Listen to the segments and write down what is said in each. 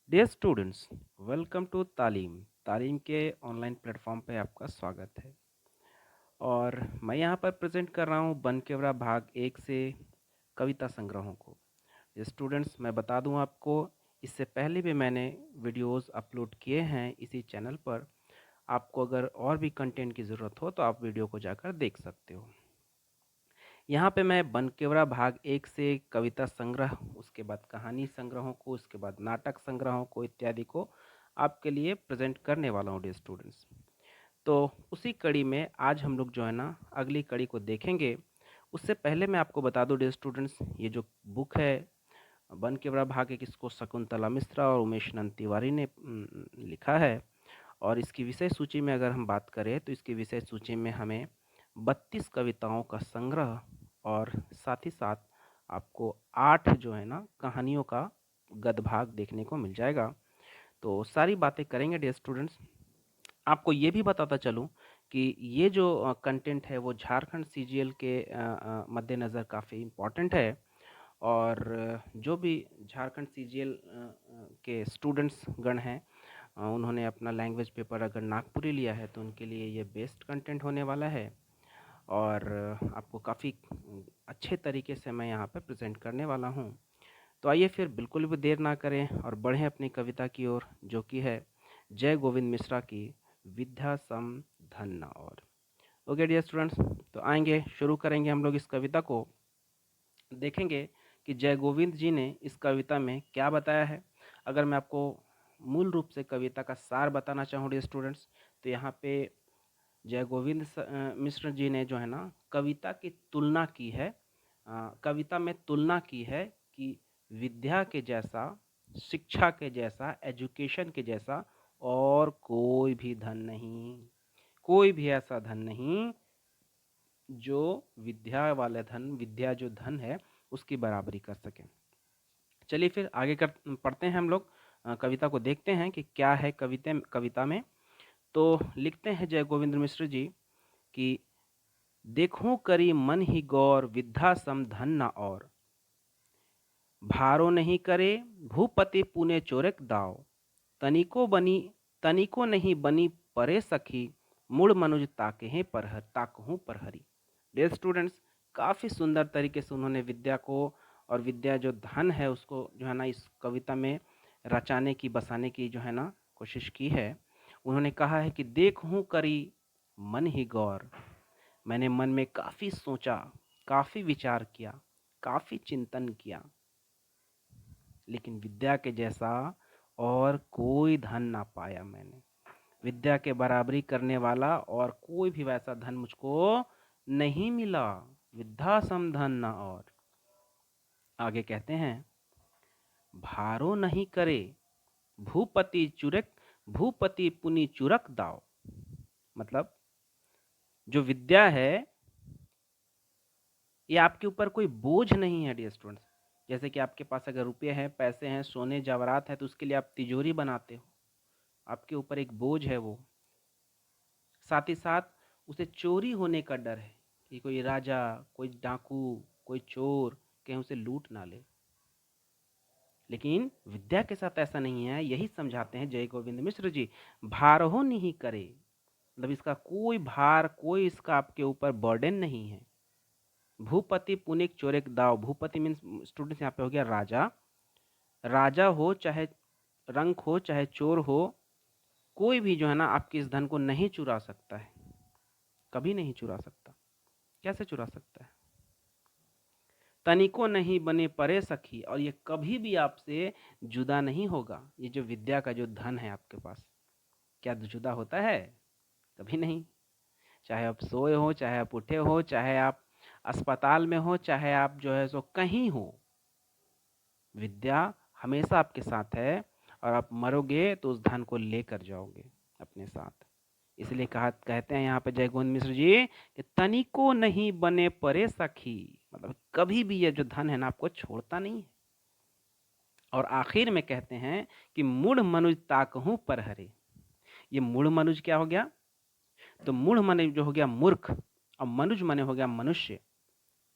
Dear students, welcome to तालीम। तालीम के ऑनलाइन प्लेटफॉर्म पे आपका स्वागत है। और मैं यहाँ पर प्रेजेंट कर रहा हूँ बनकेवरा भाग 1 से कविता संग्रहों को। ये स्टूडेंट्स, मैं बता दूँ आपको, इससे पहले भी मैंने वीडियोस अपलोड किए हैं इसी चैनल पर। आपको अगर और भी कंटेंट की ज़रूरत हो तो आप वीडियो को जाकर देख सकते हो। यहाँ पे मैं बनकेवरा भाग 1 से कविता संग्रह, उसके बाद कहानी संग्रहों को, उसके बाद नाटक संग्रहों को इत्यादि को आपके लिए प्रेजेंट करने वाला हूँ डियर स्टूडेंट्स। तो उसी कड़ी में आज हम लोग जो है ना अगली कड़ी को देखेंगे। उससे पहले मैं आपको बता दूं डियर स्टूडेंट्स, ये जो बुक है बनकेवरा भाग 1, इसको शकुंतला मिश्रा और उमेश नंद तिवारी ने लिखा है। और इसकी विषय सूची में अगर हम बात करें तो इसकी विषय सूची में हमें 32 कविताओं का संग्रह और साथ ही साथ आपको 8 जो है ना कहानियों का गद्य भाग देखने को मिल जाएगा। तो सारी बातें करेंगे डियर स्टूडेंट्स। आपको ये भी बताता चलूँ कि ये जो कंटेंट है वो झारखंड सीजीएल के मद्देनज़र काफ़ी इम्पोर्टेंट है। और जो भी झारखंड सीजीएल के स्टूडेंट्स गण हैं, उन्होंने अपना लैंग्वेज पेपर अगर नागपुरी लिया है तो उनके लिए ये बेस्ट कंटेंट होने वाला है। और आपको काफ़ी अच्छे तरीके से मैं यहाँ पे प्रेजेंट करने वाला हूँ। तो आइए फिर बिल्कुल भी देर ना करें और बढ़ें अपनी कविता की ओर, जो कि है जय गोविंद मिश्रा की विद्या सम धन न और। ओके डियर स्टूडेंट्स, तो आएंगे, शुरू करेंगे हम लोग इस कविता को। देखेंगे कि जय गोविंद जी ने इस कविता में क्या बताया है। अगर मैं आपको मूल रूप से कविता का सार बताना चाहूँ डियर स्टूडेंट्स, तो यहाँ पे जय गोविंद मिश्र जी ने जो है ना कविता की तुलना की है। कविता में तुलना की है कि विद्या के जैसा, शिक्षा के जैसा, एजुकेशन के जैसा और कोई भी धन नहीं, कोई भी ऐसा धन नहीं जो विद्या वाला धन, विद्या जो धन है उसकी बराबरी कर सके। चलिए फिर आगे कर पढ़ते हैं हम लोग। कविता को देखते हैं कि क्या है कविता में। तो लिखते हैं जय गोविंद मिश्र जी कि देखूं करी मन ही गौर विद्या सम धन न और, भारो नहीं करे भूपति पुने चोरक दाव, तनिको बनी तनिको नहीं बनी परे सखी, मुड़ मनुज ताके ताकहूँ परहरी। डियर स्टूडेंट्स, काफ़ी सुंदर तरीके से उन्होंने विद्या को और विद्या जो धन है उसको जो है ना इस कविता में रचाने की, बसाने की जो है ना कोशिश की है। उन्होंने कहा है कि देखूं करी मन ही गौर, मैंने मन में काफ़ी सोचा, काफ़ी विचार किया, काफ़ी चिंतन किया, लेकिन विद्या के जैसा और कोई धन ना पाया मैंने। विद्या के बराबरी करने वाला और कोई भी वैसा धन मुझको नहीं मिला। विद्या सम धन ना और। आगे कहते हैं, भारो नहीं करे भूपति पुनि चुरक दाव। मतलब जो विद्या है ये आपके ऊपर कोई बोझ नहीं है डियर स्टूडेंट्स। जैसे कि आपके पास अगर रुपये हैं, पैसे हैं, सोने जवाहरात है, तो उसके लिए आप तिजोरी बनाते हो, आपके ऊपर एक बोझ है वो। साथ ही साथ उसे चोरी होने का डर है कि कोई राजा, कोई डाकू, कोई चोर कहीं उसे लूट ना ले। लेकिन विद्या के साथ ऐसा नहीं है। यही समझाते हैं जय गोविंद मिश्र जी, भार हो नहीं करे, मतलब इसका कोई भार, कोई इसका आपके ऊपर बर्डन नहीं है। भूपति पुनिक चोरेक दाव, भूपति मीन्स स्टूडेंट्स यहाँ पे हो गया राजा। राजा हो चाहे रंक हो चाहे चोर हो, कोई भी जो है ना आपके इस धन को नहीं चुरा सकता है, कभी नहीं चुरा सकता। कैसे चुरा सकता है? तनिको नहीं बने परे सखी, और ये कभी भी आपसे जुदा नहीं होगा। ये जो विद्या का जो धन है आपके पास, क्या जुदा होता है? कभी नहीं। चाहे आप सोए हो, चाहे आप उठे हो, चाहे आप अस्पताल में हो, चाहे आप जो है सो कहीं हो, विद्या हमेशा आपके साथ है। और आप मरोगे तो उस धन को लेकर जाओगे अपने साथ। इसलिए कहते हैं यहाँ पे जय गोविंद मिश्र जी कि तनिको नहीं बने परे सखी, मतलब कभी भी ये जो धन है ना आपको छोड़ता नहीं है। और आखिर में कहते हैं कि मूढ़ मनुज ताकहूँ परहरे। ये मूढ़ मनुज क्या हो गया? तो मूढ़ मने जो हो गया मूर्ख, और मनुज मने हो गया मनुष्य।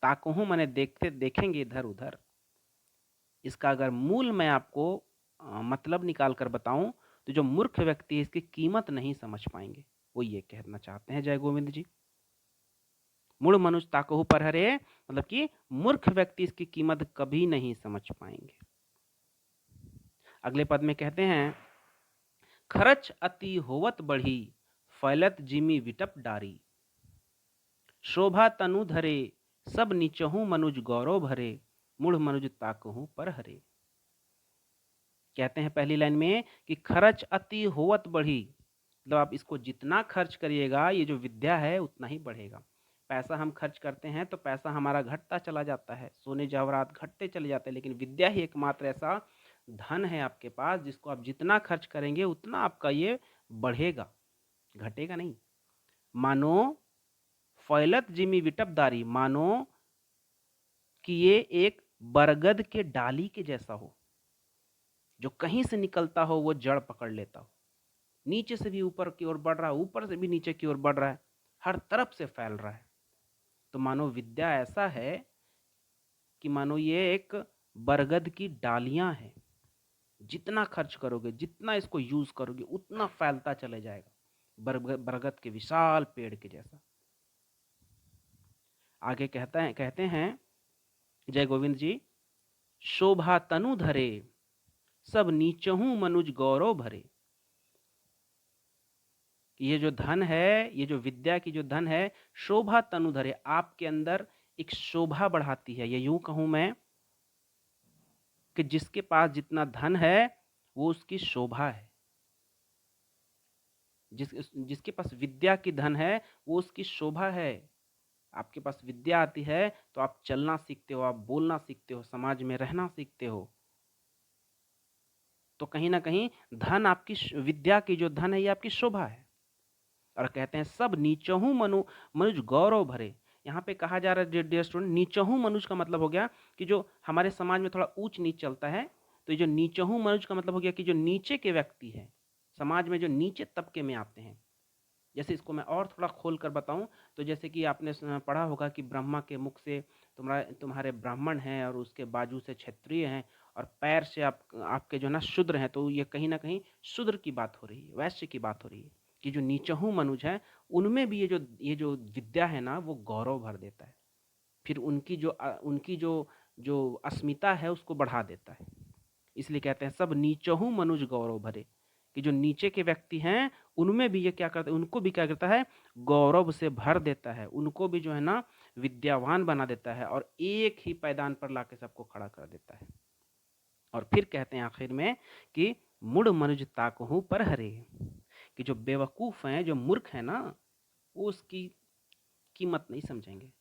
ताकहूँ मने देखते देखेंगे इधर उधर। इसका अगर मूल मैं आपको मतलब निकाल कर बताऊं तो जो मूर्ख व्यक्ति है इसकी कीमत नहीं समझ पाएंगे। वो ये कहना चाहते हैं जय गोविंद जी। मूढ़ मनुष्य ताकहु परहरे, मतलब कि मूर्ख व्यक्ति इसकी कीमत कभी नहीं समझ पाएंगे। अगले पद में कहते हैं, खर्च अति होवत बढ़ी, फैलत जिमी विटप डारी। शोभा तनु धरे, सब नीचहु मनुज गौरव भरे, मूढ़ मनुज ताकहु परहरे। कहते हैं पहली लाइन में कि खर्च अति होवत बढ़ी, मतलब आप इसको जितना खर्च करिएगा, ये जो विद्या है उतना ही बढ़ेगा। पैसा हम खर्च करते हैं तो पैसा हमारा घटता चला जाता है, सोने जवाहरात घटते चले जाते हैं, लेकिन विद्या ही एकमात्र ऐसा धन है आपके पास जिसको आप जितना खर्च करेंगे उतना आपका ये बढ़ेगा, घटेगा नहीं। मानो फैलत जिमी विटपदारी, मानो कि ये एक बरगद के डाली के जैसा हो, जो कहीं से निकलता हो वो जड़ पकड़ लेता हो, नीचे से भी ऊपर की ओर बढ़ रहा है, ऊपर से भी नीचे की ओर बढ़ रहा है, हर तरफ से फैल रहा है। तो मानो विद्या ऐसा है कि मानो ये एक बरगद की डालियां हैं, जितना खर्च करोगे, जितना इसको यूज करोगे, उतना फैलता चले जाएगा, बरगद के विशाल पेड़ के जैसा। आगे कहते हैं जय गोविंद जी, शोभा तनु धरे, सब नीचहु मनुज गौरव भरे। ये जो धन है, ये जो विद्या की जो धन है, शोभा तनु धरे, आपके अंदर एक शोभा बढ़ाती है। ये यूं कहूं मैं कि जिसके पास जितना धन है वो उसकी शोभा है, जिसके पास विद्या की धन है वो उसकी शोभा है। आपके पास विद्या आती है तो आप चलना सीखते हो, आप बोलना सीखते हो, समाज में रहना सीखते हो। तो कहीं ना कहीं धन आपकी विद्या की जो धन है ये आपकी शोभा है। और कहते हैं सब नीचहु मनुज गौरव भरे। यहाँ पे कहा जा रहा है डियर स्टूडेंट, नीचहु मनुज का मतलब हो गया कि जो हमारे समाज में थोड़ा ऊंच नीच चलता है, तो ये जो नीचहु मनुज का मतलब हो गया कि जो नीचे के व्यक्ति हैं, समाज में जो नीचे तबके में आते हैं। जैसे इसको मैं और थोड़ा खोल कर बताऊं तो जैसे कि आपने पढ़ा होगा कि ब्रह्मा के मुख से तुम्हारे ब्राह्मण हैं, और उसके बाजू से क्षत्रिय हैं, और पैर से आपके जो ना शूद्र हैं। तो ये कहीं ना कहीं शूद्र की बात हो रही है, वैश्य की बात हो रही है कि जो नीचहु मनुज है उनमें भी ये जो विद्या है ना वो गौरव भर देता है, फिर उनकी जो जो अस्मिता है उसको बढ़ा देता है। इसलिए कहते हैं सब नीचहु मनुज गौरव भरे, कि जो नीचे के व्यक्ति हैं उनमें भी ये क्या करता है, उनको भी क्या करता है, गौरव से भर देता है, उनको भी जो है ना विद्यावान बना देता है, और एक ही पैदान पर लाके सबको खड़ा कर देता है। और फिर कहते हैं आखिर में कि मुड़ मनुज ताकहु पर हरे, कि जो बेवकूफ हैं, जो मूर्ख हैं ना, वो उसकी कीमत नहीं समझेंगे,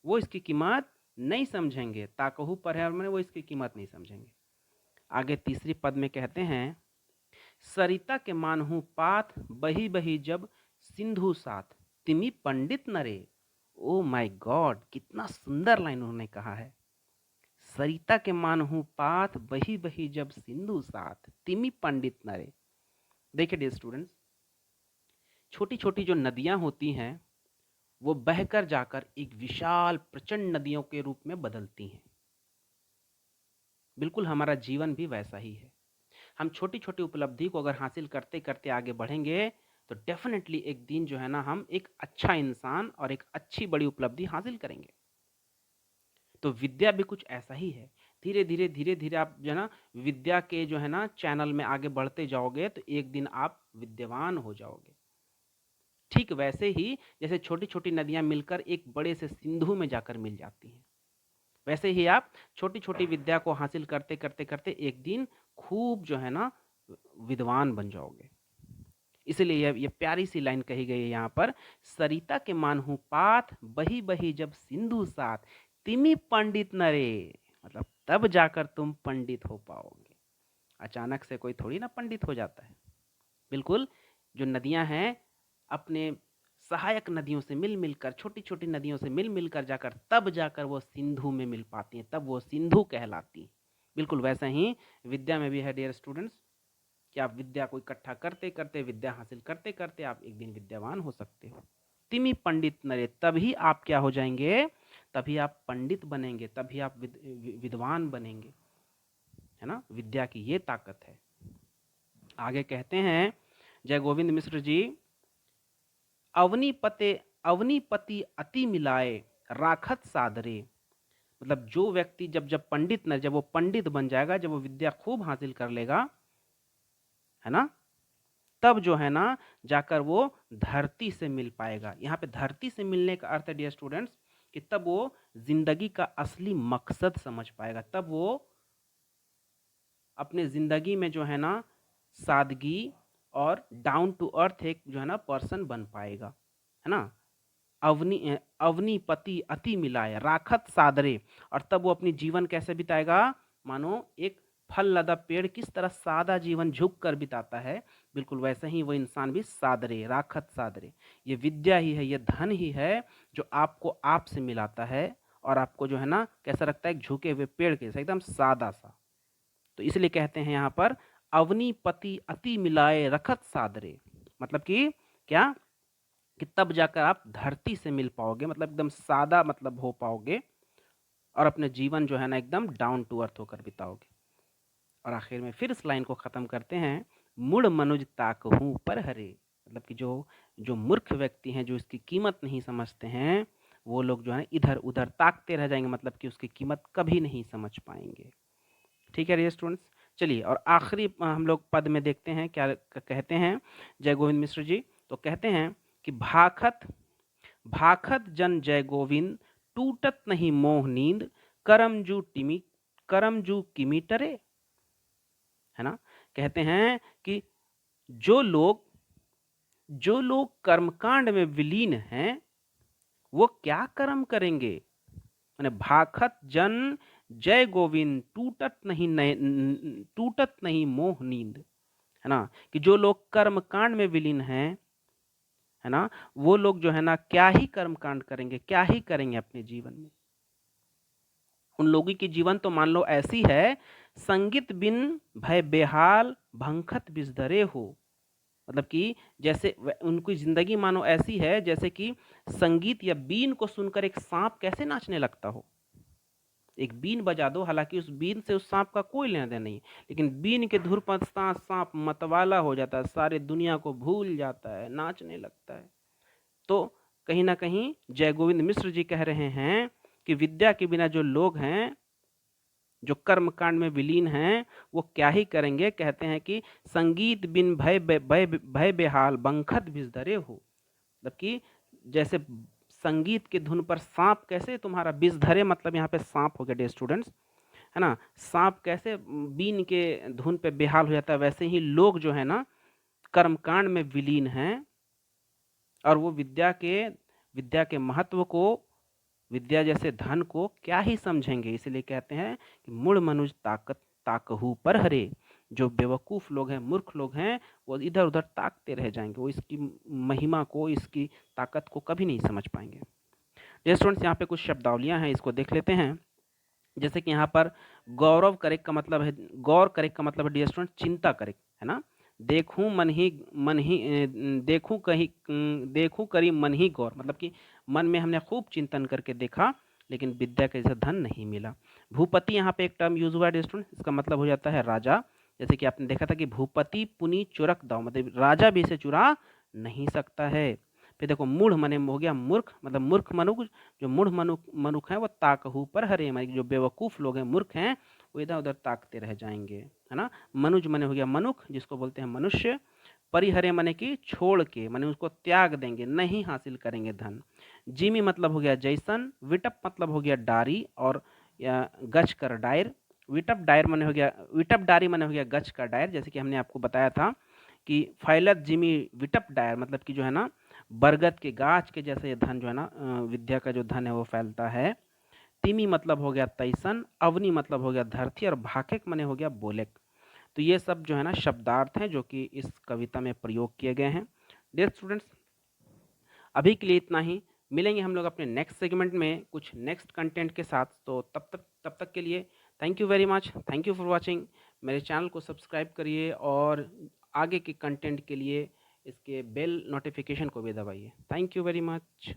वो इसकी कीमत नहीं समझेंगे। ताकहु पर है मैंने वो इसकी कीमत नहीं समझेंगे। आगे तीसरी पद में कहते हैं, सरिता के मानहु पाथ, बही बही जब सिंधु साथ, तिमी पंडित नरे। ओ माय गॉड, कितना सुंदर लाइन उन्होंने कहा है। सरिता के मानहु पाथ, बही बही जब सिंधु साथ, तिमी पंडित नरे। देखिए डियर स्टूडेंट्स, छोटी छोटी जो नदियां होती हैं वो बहकर जाकर एक विशाल प्रचंड नदियों के रूप में बदलती हैं। बिल्कुल हमारा जीवन भी वैसा ही है। हम छोटी छोटी उपलब्धि को अगर हासिल करते करते आगे बढ़ेंगे तो डेफिनेटली एक दिन जो है ना हम एक अच्छा इंसान और एक अच्छी बड़ी उपलब्धि हासिल करेंगे। तो विद्या भी कुछ ऐसा ही है। धीरे धीरे आप जो है ना विद्या के जो है ना चैनल में आगे बढ़ते जाओगे तो एक दिन आप विद्यावान हो जाओगे। ठीक वैसे ही जैसे छोटी छोटी नदियां मिलकर एक बड़े से सिंधु में जाकर मिल जाती हैं, वैसे ही आप छोटी छोटी विद्या को हासिल करते करते करते एक दिन खूब जो है ना विद्वान बन जाओगे। इसलिए ये प्यारी सी लाइन कही गई है यहाँ पर, सरिता के मानहु पाथ, बही बही जब सिंधु साथ, तिमी पंडित नरे। मतलब तब जाकर तुम पंडित हो पाओगे। अचानक से कोई थोड़ी ना पंडित हो जाता है। बिल्कुल जो नदियां हैं अपने सहायक नदियों से मिल मिलकर, छोटी छोटी नदियों से मिल मिलकर जाकर तब जाकर वो सिंधु में मिल पाती हैं, तब वो सिंधु कहलाती हैं। बिल्कुल वैसा ही विद्या में भी है डियर स्टूडेंट्स, कि आप विद्या को इकट्ठा करते करते, विद्या हासिल करते करते आप एक दिन विद्यावान हो सकते हो। तिमी पंडित नरे, तभी आप क्या हो जाएंगे, तभी आप पंडित बनेंगे, तभी आप विद्वान बनेंगे। है ना, विद्या की ये ताकत है। आगे कहते हैं जय गोविंद मिश्र जी, अवनीपति अति मिलाए राखत सादरे। मतलब जो व्यक्ति जब वो पंडित बन जाएगा, जब वो विद्या खूब हासिल कर लेगा, है ना, तब जो है ना जाकर वो धरती से मिल पाएगा। यहाँ पे धरती से मिलने का अर्थ है डियर स्टूडेंट्स कि तब वो जिंदगी का असली मकसद समझ पाएगा, तब वो अपने जिंदगी में जो है ना सादगी और डाउन टू अर्थ एक जो है ना पर्सन बन पाएगा, है ना। अवनीपति अति मिलाए राखत सादरे, और तब वो अपनी जीवन कैसे बिताएगा, मानो एक फल लदा पेड़ किस तरह सादा जीवन झुक कर बिताता है, बिल्कुल वैसे ही वो इंसान भी सादरे, राखत सादरे। ये विद्या ही है, ये धन ही है जो आपको आपसे मिलाता है और आपको जो है ना कैसा रखता है, एक झुके हुए पेड़ के जैसा एकदम सादा सा। तो इसलिए कहते हैं यहाँ पर अवनीपति अति मिलाए रखत सादरे, मतलब कि क्या, कि तब जाकर आप धरती से मिल पाओगे, मतलब एकदम सादा मतलब हो पाओगे, और अपने जीवन जो है ना एकदम डाउन टू अर्थ होकर बिताओगे। और आखिर में फिर इस लाइन को ख़त्म करते हैं, मुड़ मनुज ताकहूँ पर हरे। मतलब कि जो जो मूर्ख व्यक्ति हैं, जो इसकी कीमत नहीं समझते हैं, वो लोग जो है इधर उधर ताकते रह जाएंगे, मतलब कि उसकी कीमत कभी नहीं समझ पाएंगे। ठीक है डियर स्टूडेंट्स, चलिए और आखिरी हम लोग पद में देखते हैं क्या कहते हैं जय गोविंद मिश्र जी। तो कहते हैं कि भाखत भाखत जन जय गोविंद, टूटत नहीं मोह नींद, करमजू किमी टरे। है ना, कहते हैं कि जो लोग कर्मकांड में विलीन हैं, वो क्या कर्म करेंगे। मैंने भाखत जन जय गोविंद, टूटत नहीं मोह नींद, है ना, कि जो लोग कर्म कांड में विलीन हैं, है ना, वो लोग जो है ना क्या ही कर्म कांड करेंगे, क्या ही करेंगे अपने जीवन में। उन लोगों की जीवन तो मान लो ऐसी है, संगीत बिन भय बेहाल भंखत बिजधरे हो। मतलब कि जैसे उनकी जिंदगी मानो ऐसी है जैसे कि संगीत या बीन को सुनकर एक सांप कैसे नाचने लगता हो। एक बीन बजा दो, हालांकि उस बीन से उस सांप का कोई लेना देना नहीं, लेकिन बीन के धुर पर सांप मतवाला हो जाता है, सारे दुनिया को भूल जाता है, नाचने लगता है। तो कहीं ना कहीं जय गोविंद मिश्र जी कह रहे हैं कि विद्या के बिना जो लोग हैं, जो कर्म कांड में विलीन हैं, वो क्या ही करेंगे। कहते हैं कि संगीत बिन भय बेहाल बंखत बिजधरे हो। मतलब कि जैसे संगीत के धुन पर सांप कैसे तुम्हारा बिज धरे, मतलब यहाँ पे सांप हो गया डे स्टूडेंट्स, है ना, सांप कैसे बीन के धुन पे बेहाल हो जाता है, वैसे ही लोग जो है ना कर्मकांड में विलीन हैं और वो विद्या के महत्व को, विद्या जैसे धन को क्या ही समझेंगे। इसलिए कहते हैं कि मुड़ मनुज ताकहू पर हरे। जो बेवकूफ़ लोग हैं, मूर्ख लोग हैं, वो इधर उधर ताकते रह जाएंगे, वो इसकी महिमा को, इसकी ताकत को कभी नहीं समझ पाएंगे। डियर स्टूडेंट्स, यहाँ पे कुछ शब्दावलियाँ हैं, इसको देख लेते हैं। जैसे कि यहाँ पर गौरव करेक्ट का मतलब है, गौर करेक्ट का मतलब है डियर स्टूडेंट चिंता करेक्ट, है ना। देखूं देखूं करी मन ही गौर, मतलब कि मन में हमने खूब चिंतन करके देखा, लेकिन विद्या का जैसा धन नहीं मिला। भूपति यहाँ पे एक टर्म यूज हुआ है स्टूडेंट, इसका मतलब हो जाता है राजा। जैसे कि आपने देखा था कि भूपति पुनि चुरक दाव, मतलब राजा भी इसे चुरा नहीं सकता है। फिर देखो मूढ़ मने हो गया मूर्ख, मतलब मूर्ख मनुख, जो मूढ़ मनुख है वो ताकहू पर हरे, मतलब जो बेवकूफ़ लोग हैं, मूर्ख हैं, वो इधर उधर ताकते रह जाएंगे, है ना। मनुज मने हो गया मनुख, जिसको बोलते हैं मनुष्य। परिहरे मने की छोड़ के, मने उसको त्याग देंगे, नहीं हासिल करेंगे धन। जिमी मतलब हो गया जैसन। विटप मतलब हो गया डारी और या गच कर डायर। विटप डारी मने हो गया गच का डायर। जैसे कि हमने आपको बताया था कि फैलत जिमी विटप डायर, मतलब कि जो है ना बरगद के गाछ के जैसे धन जो है ना विद्या का जो धन है वो फैलता है। तिमी मतलब हो गया तैसन। अवनी मतलब हो गया धरती, और भाकेक मने हो गया बोलेक। तो ये सब जो है ना शब्दार्थ हैं जो कि इस कविता में प्रयोग किए गए हैं। डियर स्टूडेंट्स, अभी के लिए इतना ही। मिलेंगे हम लोग अपने नेक्स्ट सेगमेंट में कुछ नेक्स्ट कंटेंट के साथ। तो तब तक के लिए thank you very much, thank you for watching. मेरे चैनल को सब्सक्राइब करिए और आगे के कंटेंट के लिए इसके बेल नोटिफिकेशन को भी दबाइए। Thank you very much.